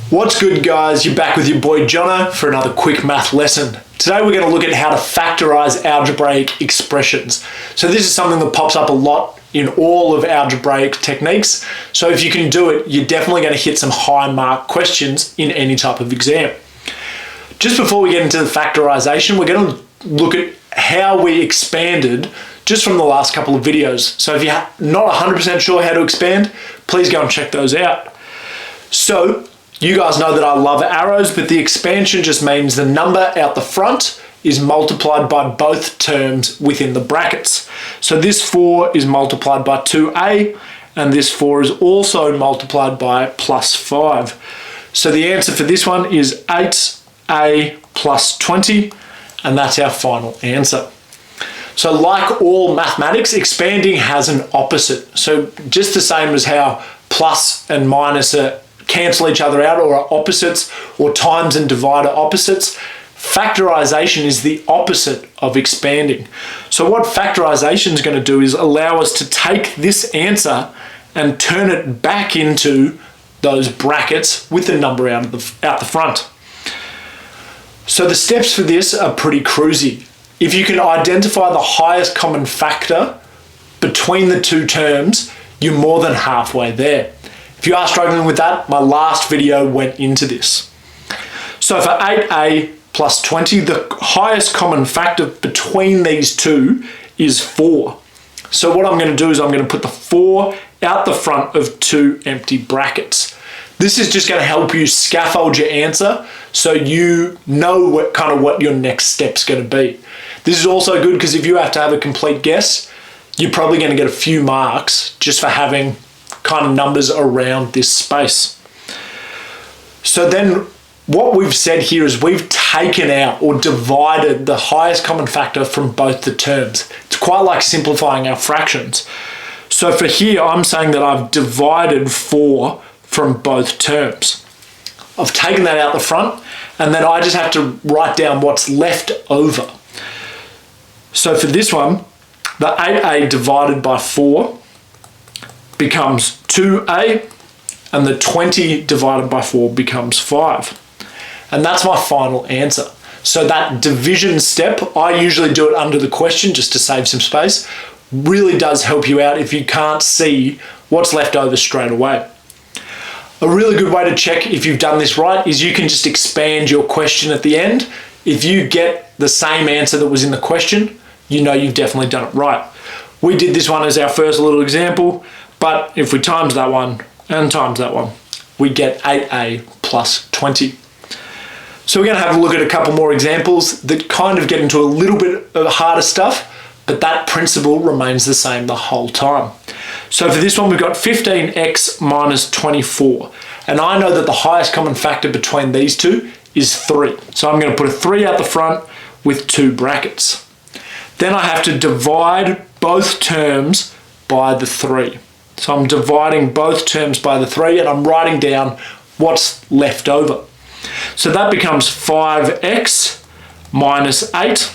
What's good, guys? You're back with your boy Jono for another quick math lesson. Today we're going to look at how to factorize algebraic expressions. So this is something that pops up a lot in all of algebraic techniques. So if you can do it, you're definitely going to hit some high mark questions in any type of exam. Just before we get into the factorization, we're going to look at how we expanded just from the last couple of videos. So if you're not 100% sure how to expand, please go and check those out. So you guys know that I love arrows, but the expansion just means the number out the front is multiplied by both terms within the brackets. So this 4 is multiplied by 2a, and this 4 is also multiplied by plus 5. So the answer for this one is 8a plus 20, and that's our final answer. So like all mathematics, expanding has an opposite. So just the same as how plus and minus cancel each other out or are opposites, or times and divide are opposites, factorization is the opposite of expanding. So what factorization is going to do is allow us to take this answer and turn it back into those brackets with the number out the front. So the steps for this are pretty cruisy. If you can identify the highest common factor between the two terms, you're more than halfway there. If you are struggling with that, my last video went into this. So for 8a plus 20, the highest common factor between these two is 4. So what I'm going to do is I'm going to put the 4 out the front of two empty brackets. This is just going to help you scaffold your answer so you know what your next step's going to be. This is also good because if you have to have a complete guess, you're probably going to get a few marks just for having kind of numbers around this space. So then what we've said here is we've taken out or divided the highest common factor from both the terms. It's quite like simplifying our fractions. So for here, I'm saying that I've divided 4 from both terms. I've taken that out the front, and then I just have to write down what's left over. So for this one, the 8a divided by 4 becomes 2a, and the 20 divided by 4 becomes 5. And that's my final answer. So that division step, I usually do it under the question just to save some space, really does help you out if you can't see what's left over straight away. A really good way to check if you've done this right is you can just expand your question at the end. If you get the same answer that was in the question, you know you've definitely done it right. We did this one as our first little example, but if we times that one and times that one, we get 8a plus 20. So we're going to have a look at a couple more examples that kind of get into a little bit of harder stuff, but that principle remains the same the whole time. So for this one, we've got 15x minus 24. And I know that the highest common factor between these two is 3. So I'm going to put a 3 out the front with 2 brackets. Then I have to divide both terms by the 3. So I'm dividing both terms by the 3, and I'm writing down what's left over. So that becomes 5x minus 8,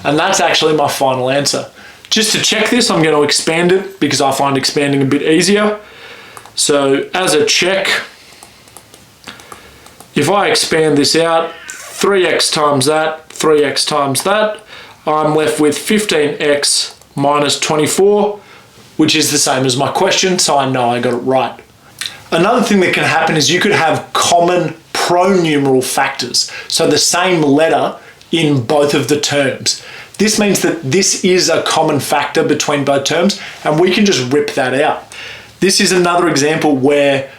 and that's actually my final answer. Just to check this, I'm going to expand it because I find expanding a bit easier. So as a check, if I expand this out, 3x times that, 3x times that, I'm left with 15x minus 24, which is the same as my question, so I know I got it right. Another thing that can happen is you could have common pronumeral factors, so the same letter in both of the terms. This means that this is a common factor between both terms, and we can just rip that out. This is another example where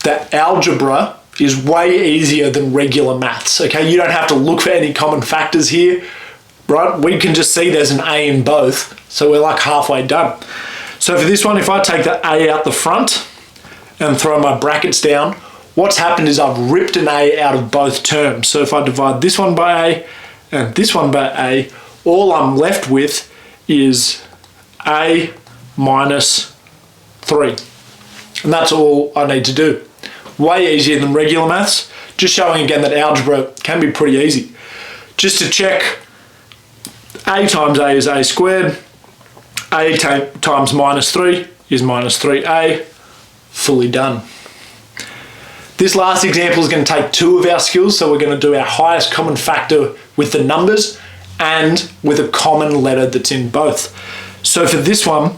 the algebra is way easier than regular maths, okay? You don't have to look for any common factors here, right? We can just see there's an A in both, so we're like halfway done. So for this one, if I take the A out the front and throw my brackets down, what's happened is I've ripped an A out of both terms. So if I divide this one by A and this one by A, all I'm left with is A minus 3. And that's all I need to do. Way easier than regular maths. Just showing again that algebra can be pretty easy. Just to check, A times A is A squared. A times minus 3 is minus 3a, fully done. This last example is going to take two of our skills, so we're going to do our highest common factor with the numbers and with a common letter that's in both. So for this one,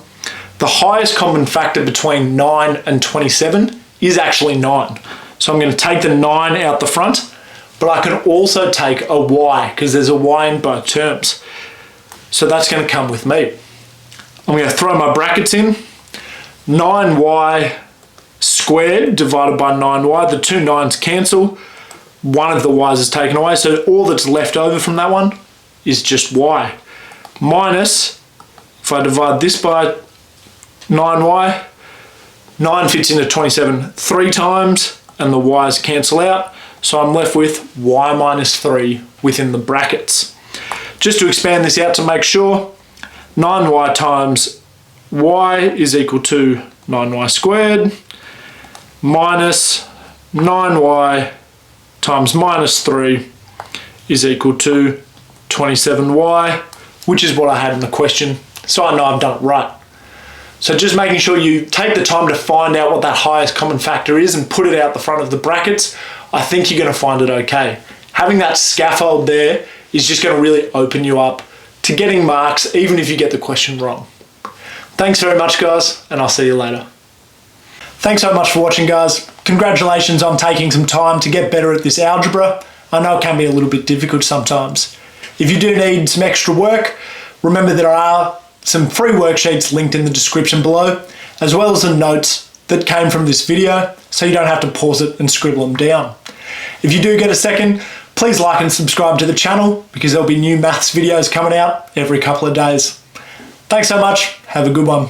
the highest common factor between 9 and 27 is actually 9. So I'm going to take the 9 out the front, but I can also take a y because there's a y in both terms. So that's going to come with me. I'm going to throw my brackets in. 9y squared divided by 9y. The two 9's cancel. One of the y's is taken away. So all that's left over from that one is just y. Minus, if I divide this by 9y, 9 fits into 27 3 times and the y's cancel out. So I'm left with y minus 3 within the brackets. Just to expand this out to make sure, 9y times y is equal to 9y squared minus 9y times minus 3 is equal to 27y, which is what I had in the question, so I know I've done it right. So just making sure you take the time to find out what that highest common factor is and put it out the front of the brackets, I think you're going to find it okay. Having that scaffold there is just going to really open you up to getting marks even if you get the question wrong. Thanks very much, guys, and I'll see you later. Thanks so much for watching, guys. Congratulations on taking some time to get better at this algebra. I know it can be a little bit difficult sometimes. If you do need some extra work, remember there are some free worksheets linked in the description below, as well as some notes that came from this video, so you don't have to pause it and scribble them down. If you do get a second, please like and subscribe to the channel because there'll be new maths videos coming out every couple of days. Thanks so much. Have a good one.